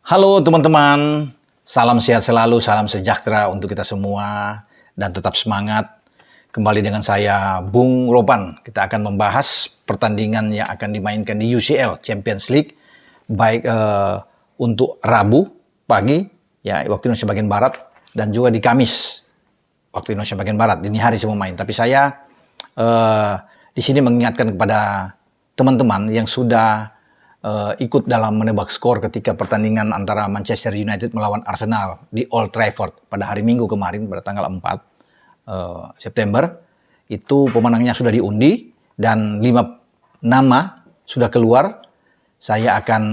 Halo teman-teman, salam sehat selalu, salam sejahtera untuk kita semua, dan tetap semangat. Kembali dengan saya, Bung Ropan. Kita akan membahas pertandingan yang akan dimainkan di UCL Champions League, baik untuk Rabu pagi, ya waktu Indonesia bagian Barat, dan juga di Kamis, waktu Indonesia bagian Barat. Dini hari semua main. Tapi saya di sini mengingatkan kepada teman-teman yang sudah ikut dalam menebak skor ketika pertandingan antara Manchester United melawan Arsenal di Old Trafford pada hari Minggu kemarin pada tanggal 4 September. Itu pemenangnya sudah diundi dan 5 nama sudah keluar. Saya akan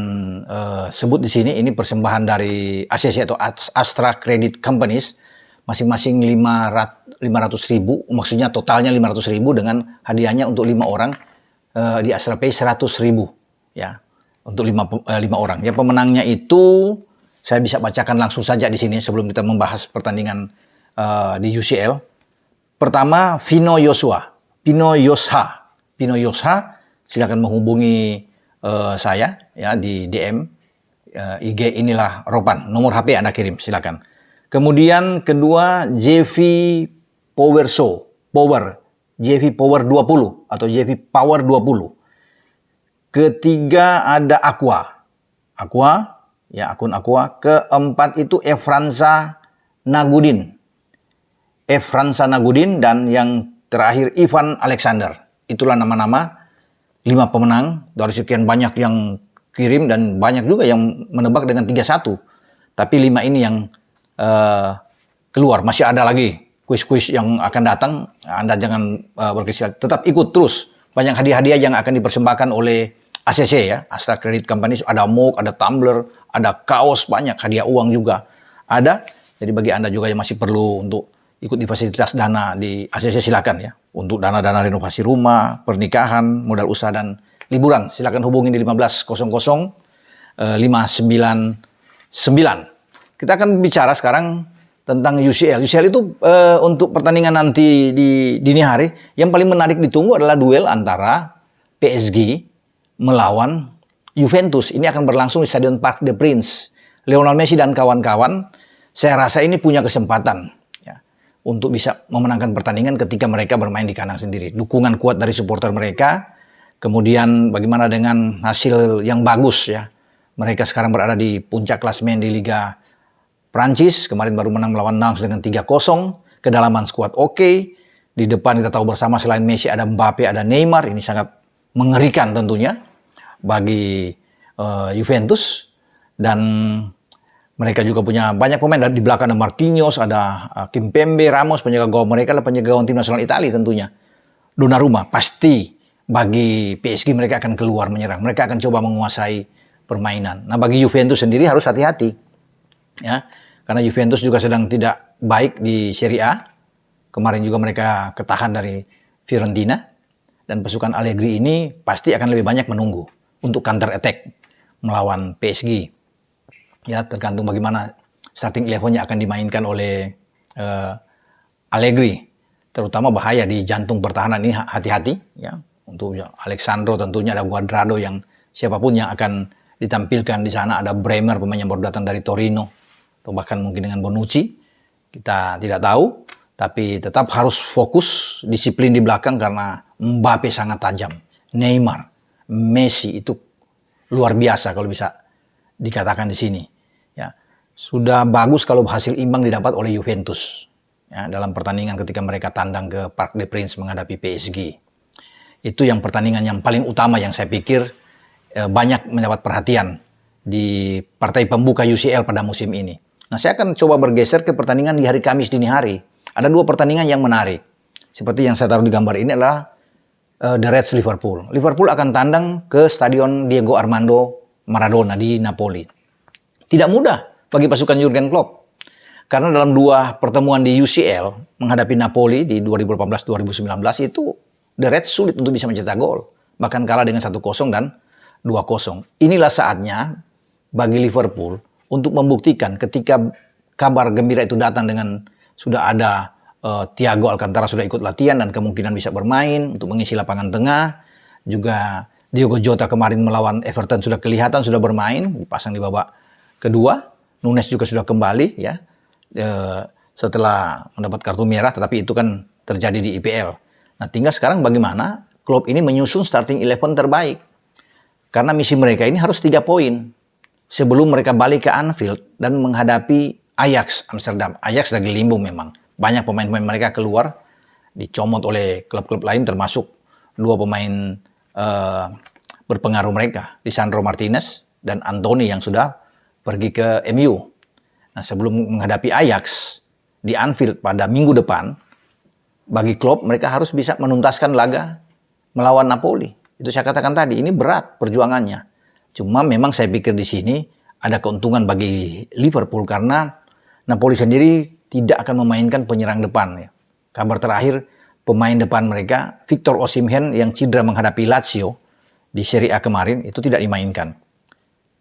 sebut di sini, ini persembahan dari ACC atau Astra Credit Companies, masing-masing 500.000, maksudnya totalnya 500.000 dengan hadiahnya untuk 5 orang di Astra Pay 100.000, ya. Untuk 5 orang. Ya, pemenangnya itu saya bisa bacakan langsung saja di sini sebelum kita membahas pertandingan di UCL. Pertama, Pino Yosha, silakan menghubungi saya ya di DM IG inilah Ropan, nomor HP Anda kirim silakan. Kemudian kedua, JV Power, JV Power 20 atau JV Power 20. Ketiga ada Aqua, ya akun Aqua. Keempat itu Efransa Nagudin, dan yang terakhir Ivan Alexander. Itulah nama-nama 5 pemenang dari sekian banyak yang kirim, dan banyak juga yang menebak dengan 31. Tapi 5 ini yang keluar. Masih ada lagi kuis-kuis yang akan datang. Anda jangan berkecil, tetap ikut terus. Banyak hadiah-hadiah yang akan dipersembahkan oleh ACC ya, Astra Credit Company. Ada mug, ada tumbler, ada kaos, banyak hadiah uang juga ada. Jadi bagi Anda juga yang masih perlu untuk ikut di fasilitas dana di ACC, silakan ya. Untuk dana-dana renovasi rumah, pernikahan, modal usaha dan liburan, silakan hubungi di 1500 599. Kita akan bicara sekarang tentang UCL. UCL itu untuk pertandingan nanti di dini hari, yang paling menarik ditunggu adalah duel antara PSG melawan Juventus. Ini akan berlangsung di Stadion Parc des Princes. Lionel Messi dan kawan-kawan, saya rasa ini punya kesempatan ya, untuk bisa memenangkan pertandingan ketika mereka bermain di kandang sendiri. Dukungan kuat dari supporter mereka, kemudian bagaimana dengan hasil yang bagus ya. Mereka sekarang berada di puncak klasemen di Liga Prancis. Kemarin baru menang melawan Nantes dengan 3-0. Kedalaman skuad oke. Di depan kita tahu bersama selain Messi ada Mbappe, ada Neymar. Ini sangat mengerikan tentunya bagi Juventus, dan mereka juga punya banyak pemain. Di belakang ada Marquinhos, ada Kimpembe, Ramos, penjaga gawang mereka adalah penjaga gawang tim nasional Italia tentunya. Donnarumma, pasti bagi PSG mereka akan keluar menyerang. Mereka akan coba menguasai permainan. Nah, bagi Juventus sendiri harus hati-hati ya, karena Juventus juga sedang tidak baik di Serie A. Kemarin juga mereka ketahan dari Fiorentina, dan pasukan Allegri ini pasti akan lebih banyak menunggu untuk counter attack melawan PSG. Ya, tergantung bagaimana starting 11-nya akan dimainkan oleh Allegri. Terutama bahaya di jantung pertahanan ini, hati-hati ya. Untuk Alexandro tentunya ada Cuadrado, yang siapapun yang akan ditampilkan di sana. Ada Bremer, pemain yang baru datang dari Torino, atau bahkan mungkin dengan Bonucci. Kita tidak tahu, tapi tetap harus fokus, disiplin di belakang karena Mbappe sangat tajam. Neymar, Messi itu luar biasa kalau bisa dikatakan di sini. Ya, sudah bagus kalau hasil imbang didapat oleh Juventus ya, dalam pertandingan ketika mereka tandang ke Parc des Princes menghadapi PSG. Itu yang pertandingan yang paling utama yang saya pikir banyak mendapat perhatian di partai pembuka UCL pada musim ini. Nah, saya akan coba bergeser ke pertandingan di hari Kamis dini hari. Ada 2 pertandingan yang menarik. Seperti yang saya taruh di gambar ini adalah The Reds Liverpool. Liverpool akan tandang ke Stadion Diego Armando Maradona di Napoli. Tidak mudah bagi pasukan Jurgen Klopp, karena dalam 2 pertemuan di UCL menghadapi Napoli di 2018-2019 itu The Reds sulit untuk bisa mencetak gol, bahkan kalah dengan 1-0 dan 2-0. Inilah saatnya bagi Liverpool untuk membuktikan ketika kabar gembira itu datang dengan sudah ada Thiago Alcantara sudah ikut latihan dan kemungkinan bisa bermain untuk mengisi lapangan tengah. Juga Diogo Jota kemarin melawan Everton sudah kelihatan sudah bermain, dipasang di babak kedua, Nunes juga sudah kembali ya setelah mendapat kartu merah, tetapi itu kan terjadi di IPL. Nah, tinggal sekarang bagaimana klub ini menyusun starting 11 terbaik. Karena misi mereka ini harus 3 poin sebelum mereka balik ke Anfield dan menghadapi Ajax Amsterdam. Ajax lagi limbo memang. Banyak pemain-pemain mereka keluar, dicomot oleh klub-klub lain termasuk 2 pemain berpengaruh mereka, Lisandro Martinez dan Anthony yang sudah pergi ke MU. Nah, sebelum menghadapi Ajax di Anfield pada minggu depan, bagi Klopp mereka harus bisa menuntaskan laga melawan Napoli. Itu saya katakan tadi, ini berat perjuangannya. Cuma memang saya pikir di sini ada keuntungan bagi Liverpool karena Napoli sendiri tidak akan memainkan penyerang depan. Ya. Kabar terakhir, pemain depan mereka, Victor Osimhen yang cedera menghadapi Lazio di Serie A kemarin, itu tidak dimainkan.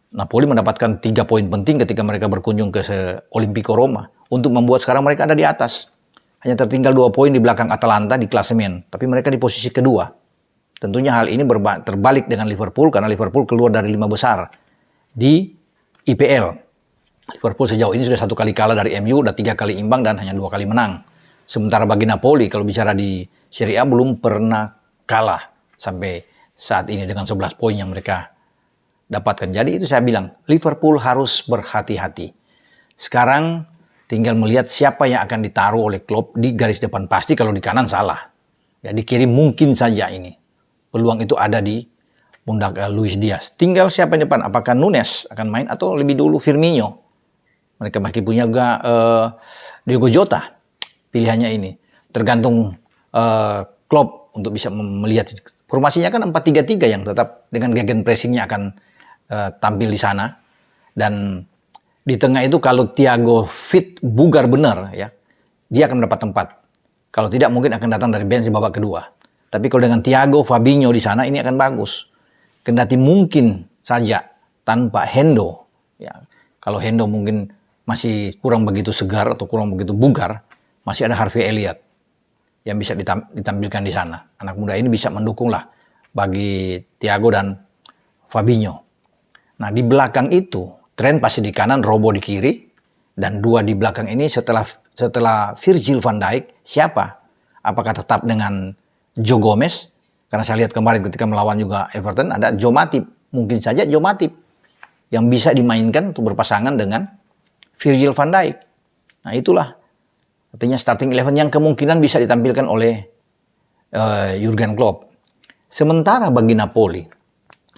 Napoli mendapatkan 3 poin penting ketika mereka berkunjung ke Olimpico Roma untuk membuat sekarang mereka ada di atas. Hanya tertinggal 2 poin di belakang Atalanta di klasemen, tapi mereka di posisi kedua. Tentunya hal ini terbalik dengan Liverpool karena Liverpool keluar dari 5 besar di IPL. Liverpool sejauh ini sudah 1 kali kalah dari MU, sudah 3 kali imbang dan hanya 2 kali menang. Sementara bagi Napoli kalau bicara di Serie A belum pernah kalah sampai saat ini dengan 11 poin yang mereka dapatkan. Jadi itu saya bilang, Liverpool harus berhati-hati. Sekarang tinggal melihat siapa yang akan ditaruh oleh Klopp di garis depan. Pasti kalau di kanan salah. Ya, di kiri mungkin saja ini. Peluang itu ada di pundak Luis Diaz. Tinggal siapa yang depan. Apakah Nunes akan main atau lebih dulu Firmino. Mereka masih punya juga Diogo Jota. Pilihannya ini. Tergantung Klopp untuk bisa melihat. Formasinya kan 4-3-3 yang tetap dengan gegen pressingnya akan tampil di sana. Dan di tengah itu kalau Thiago fit, bugar benar, ya, dia akan mendapat tempat. Kalau tidak mungkin akan datang dari bench di babak kedua. Tapi kalau dengan Thiago, Fabinho di sana ini akan bagus. Kendati mungkin saja tanpa Hendo. Ya, kalau Hendo mungkin masih kurang begitu segar atau kurang begitu bugar, masih ada Harvey Elliott yang bisa ditampilkan di sana. Anak muda ini bisa mendukung lah bagi Thiago dan Fabinho. Nah, di belakang itu Trent pasti di kanan, Robo di kiri, dan 2 di belakang ini setelah Virgil van Dijk, siapa? Apakah tetap dengan Joe Gomez? Karena saya lihat kemarin ketika melawan juga Everton, ada Joe Matip. Mungkin saja Joe Matip yang bisa dimainkan untuk berpasangan dengan Virgil van Dijk. Nah, itulah artinya starting 11 yang kemungkinan bisa ditampilkan oleh Jurgen Klopp. Sementara bagi Napoli,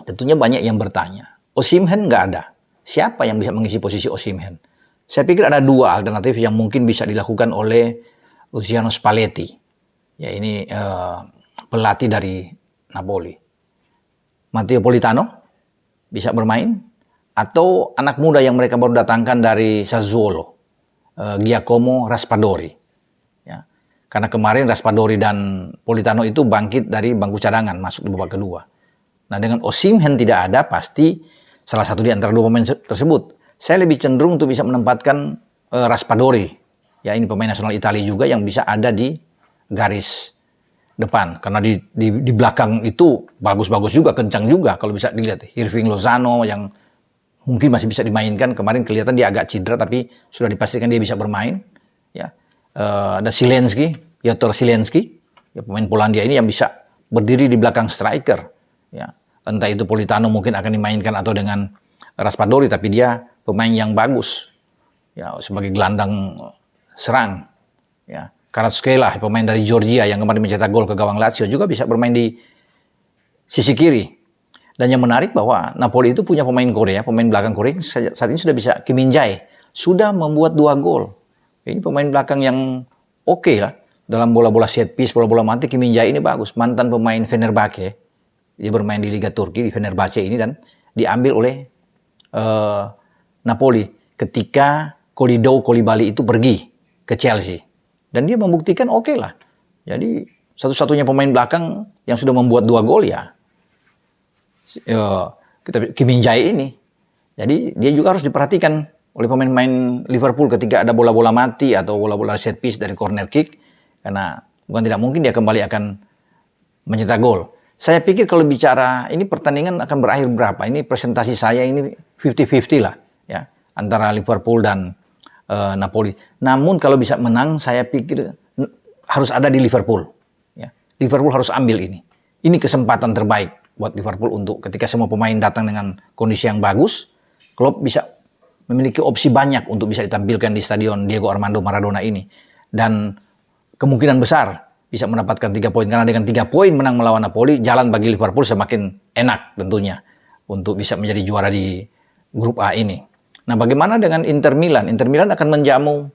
tentunya banyak yang bertanya, Osimhen nggak ada. Siapa yang bisa mengisi posisi Osimhen? Saya pikir ada 2 alternatif yang mungkin bisa dilakukan oleh Luciano Spalletti. Ya, ini pelatih dari Napoli. Matteo Politano bisa bermain, atau anak muda yang mereka baru datangkan dari Sassuolo, Giacomo Raspadori. Ya, karena kemarin Raspadori dan Politano itu bangkit dari bangku cadangan masuk di babak kedua. Nah, dengan Osimhen tidak ada, pasti salah satu di antara 2 pemain tersebut. Saya lebih cenderung untuk bisa menempatkan Raspadori. Ya, ini pemain nasional Italia juga yang bisa ada di garis depan. Karena di belakang itu bagus-bagus juga, kencang juga. Kalau bisa dilihat, Hirving Lozano yang mungkin masih bisa dimainkan. Kemarin kelihatan dia agak cedera, tapi sudah dipastikan dia bisa bermain. Ya, ada Zielinski, Piotr Zielinski, ya, pemain Polandia ini yang bisa berdiri di belakang striker. Ya, entah itu Politano mungkin akan dimainkan atau dengan Raspadori, tapi dia pemain yang bagus. Ya, sebagai gelandang serang. Ya, Kvaratskhelia, pemain dari Georgia yang kemarin mencetak gol ke gawang Lazio, juga bisa bermain di sisi kiri. Dan yang menarik bahwa Napoli itu punya pemain Korea, pemain belakang Korea saat ini sudah bisa, Kim Min-jae sudah membuat 2 gol. Ini pemain belakang yang oke lah dalam bola-bola set piece, bola-bola mati. Kim Min-jae ini bagus, mantan pemain Fenerbahce. Dia bermain di Liga Turki di Fenerbahce ini dan diambil oleh Napoli ketika Koulibaly itu pergi ke Chelsea. Dan dia membuktikan oke lah. Jadi satu-satunya pemain belakang yang sudah membuat 2 gol ya Kim Min-jae ini. Jadi dia juga harus diperhatikan oleh pemain-pemain Liverpool ketika ada bola-bola mati atau bola-bola set piece dari corner kick. Karena bukan tidak mungkin dia kembali akan mencetak gol. Saya pikir kalau bicara ini pertandingan akan berakhir berapa? Ini presentasi saya ini 50-50 lah, ya. antara Liverpool dan Napoli. Namun kalau bisa menang, saya pikir harus ada di Liverpool. Ya. Liverpool harus ambil ini. Ini kesempatan terbaik buat Liverpool untuk ketika semua pemain datang dengan kondisi yang bagus, Klopp bisa memiliki opsi banyak untuk bisa ditampilkan di stadion Diego Armando Maradona ini. Dan kemungkinan besar bisa mendapatkan 3 poin. Karena dengan 3 poin menang melawan Napoli, jalan bagi Liverpool semakin enak tentunya untuk bisa menjadi juara di grup A ini. Nah, bagaimana dengan Inter Milan? Inter Milan akan menjamu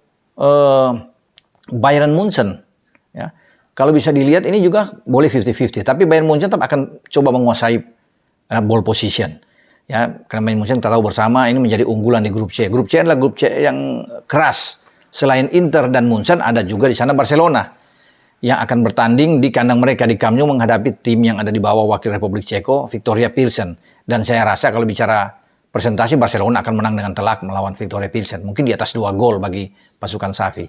Bayern Munchen. Ya. Kalau bisa dilihat ini juga boleh 50-50. Tapi Bayern Munchen tetap akan coba menguasai ball position. Ya, karena Bayern Munchen kita tahu bersama ini menjadi unggulan di grup C. Grup C adalah grup C yang keras. Selain Inter dan Munchen, ada juga di sana Barcelona yang akan bertanding di kandang mereka di Camp Nou menghadapi tim yang ada di bawah wakil Republik Ceko, Viktoria Pilsen. Dan saya rasa kalau bicara presentasi, Barcelona akan menang dengan telak melawan Viktoria Pilsen. Mungkin di atas 2 gol bagi pasukan Xavi.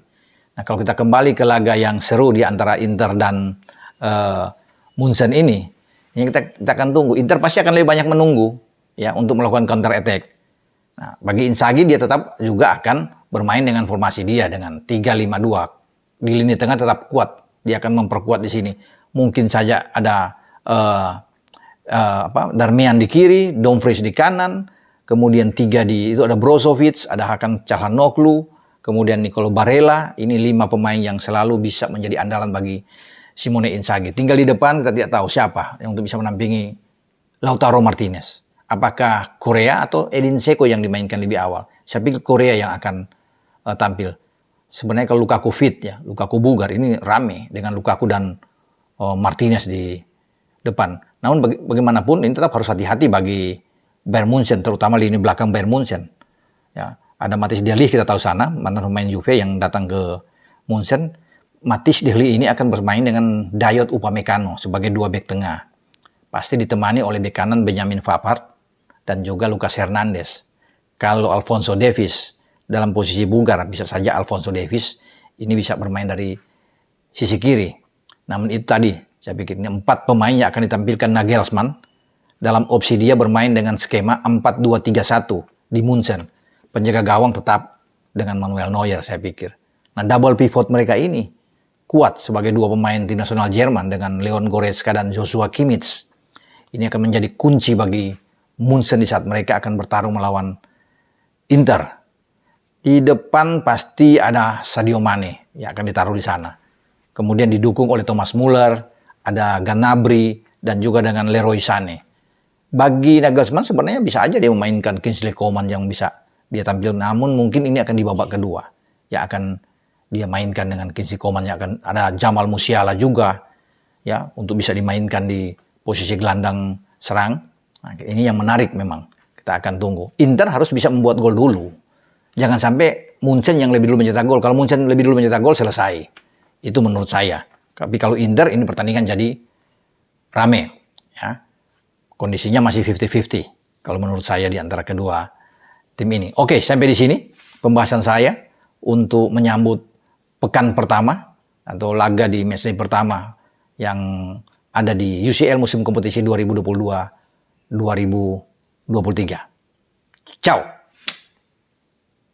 Nah, kalau kita kembali ke laga yang seru di antara Inter dan Munchen ini kita akan tunggu. Inter pasti akan lebih banyak menunggu ya untuk melakukan counter attack. Nah, bagi Inzaghi dia tetap juga akan bermain dengan formasi dia dengan 3-5-2. Di lini tengah tetap kuat. Dia akan memperkuat di sini. Mungkin saja ada Darmian di kiri, Dumfries di kanan, kemudian 3 itu ada Brozovic, ada Hakan Çalhanoğlu, kemudian Nicolo Barella. Ini 5 pemain yang selalu bisa menjadi andalan bagi Simone Inzaghi. Tinggal di depan kita tidak tahu siapa yang untuk bisa menampingi Lautaro Martinez. Apakah Korea atau Edin Dzeko yang dimainkan lebih awal? Saya pikir Korea yang akan tampil. Sebenarnya kalau Lukaku fit ya, Lukaku bugar, ini rame dengan Lukaku dan Martinez di depan. Namun bagaimanapun ini tetap harus hati-hati bagi Bayern Munchen, terutama lini belakang Bayern Munchen. Ya, ada Matthijs de Ligt kita tahu sana, mantan pemain Juve yang datang ke Munchen. Matthijs de Ligt ini akan bermain dengan Dayot Upamecano sebagai 2 bek tengah. Pasti ditemani oleh bek kanan Benjamin Pavard dan juga Lucas Hernandez. Kalau Alphonso Davies dalam posisi bugar, bisa saja Alphonso Davies ini bisa bermain dari sisi kiri. Namun itu tadi, saya pikir ini 4 pemain yang akan ditampilkan Nagelsmann dalam opsi dia bermain dengan skema 4-2-3-1 di Munchen. Penjaga gawang tetap dengan Manuel Neuer, saya pikir. Nah, double pivot mereka ini kuat sebagai 2 pemain tim nasional Jerman dengan Leon Goretzka dan Joshua Kimmich. Ini akan menjadi kunci bagi Munchen di saat mereka akan bertarung melawan Inter. Di depan pasti ada Sadio Mane yang akan ditaruh di sana. Kemudian didukung oleh Thomas Muller, ada Gnabry, dan juga dengan Leroy Sané. Bagi Nagelsmann sebenarnya bisa aja dia memainkan Kingsley Coman yang bisa dia tampil. Namun mungkin ini akan di babak kedua. Yang akan dia mainkan dengan Kingsley Coman. Yang akan ada Jamal Musiala juga. Ya, untuk bisa dimainkan di posisi gelandang serang. Nah, ini yang menarik memang. Kita akan tunggu. Inter harus bisa membuat gol dulu. Jangan sampai Munchen yang lebih dulu mencetak gol. Kalau Munchen lebih dulu mencetak gol, selesai. Itu menurut saya. Tapi kalau Inter, ini pertandingan jadi rame. Ya. Kondisinya masih 50-50. Kalau menurut saya di antara kedua tim ini. Oke, sampai di sini pembahasan saya untuk menyambut pekan pertama atau laga di matchday pertama yang ada di UCL musim kompetisi 2022-2023. Ciao!